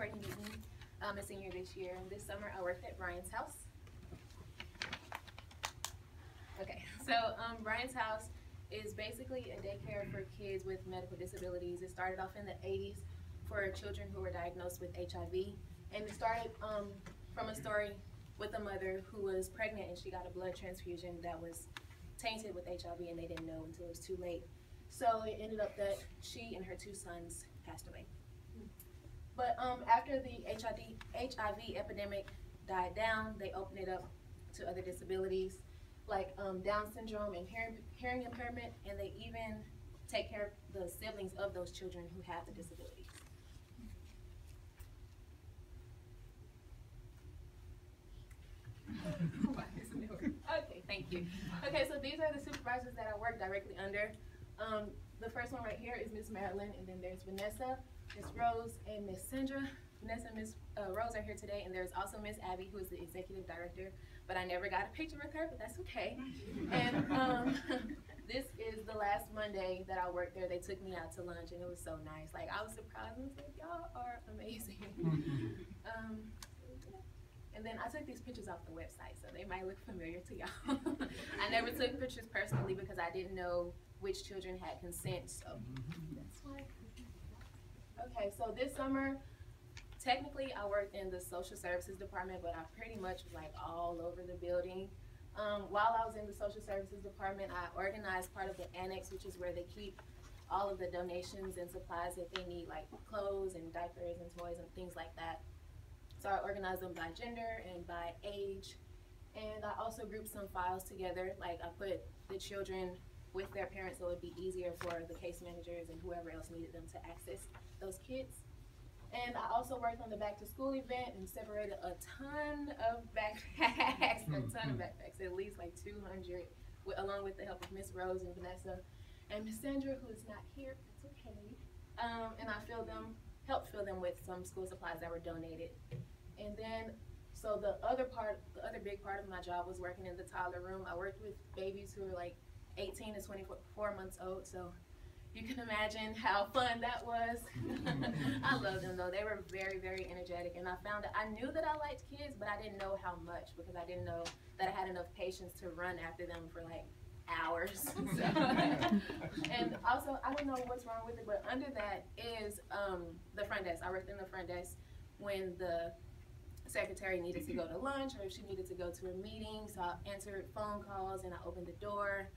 Kourtnie. I'm a senior this year, and this summer I worked at Bryan's house. Okay, so Bryan's house is basically a daycare for kids with medical disabilities. It started off in the 80s for children who were diagnosed with HIV, and it started from a story with a mother who was pregnant and she got a blood transfusion that was tainted with HIV, and they didn't know until it was too late. So it ended up that she and her 2 sons passed away. But after the HIV epidemic died down, they opened it up to other disabilities like Down syndrome and hearing impairment, and they even take care of the siblings of those children who have the disabilities. Okay, thank you. Okay, so these are the supervisors that I work directly under. The first one right here is Miss Marilyn, and then there's Vanessa, Miss Rose, and Miss Sandra. Vanessa and Miss Rose are here today, and there's also Miss Abby, who is the executive director, but I never got a picture with her, but that's okay. And this is the last Monday that I worked there. They took me out to lunch, and it was so nice. Like, I was surprised and said, y'all are amazing. And then I took these pictures off the website, so they might look familiar to y'all. I never took pictures personally because I didn't know which children had consent, so that's why. Okay, so this summer, technically I worked in the social services department, but I pretty much was like all over the building. While I was in the social services department, I organized part of the annex, which is where they keep all of the donations and supplies that they need, like clothes and diapers and toys and things like that. So I organized them by gender and by age, and I also grouped some files together. Like, I put the children with their parents so it would be easier for the case managers and whoever else needed them to access those kids. And I also worked on the back to school event and separated a ton of backpacks, at least like 200, along with the help of Miss Rose and Vanessa and Miss Sandra, who is not here, that's okay. And I helped fill them with some school supplies that were donated. And then, so the other big part of my job was working in the toddler room. I worked with babies who were like 18 to 24 months old, so you can imagine how fun that was. I love them though. They were very, very energetic, and I found that I knew that I liked kids, but I didn't know how much, because I didn't know that I had enough patience to run after them for like hours. So, and also, I don't know what's wrong with it, but under that is the front desk. I worked in the front desk when the secretary needed to go to lunch or if she needed to go to a meeting. So I answered phone calls and I opened the door,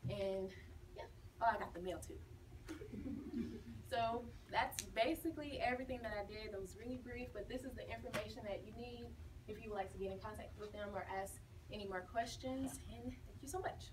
and yeah, oh, I got the mail too. So that's basically everything that I did. It was really brief, but this is the information that you need if you would like to get in contact with them or ask any more questions. And thank you so much.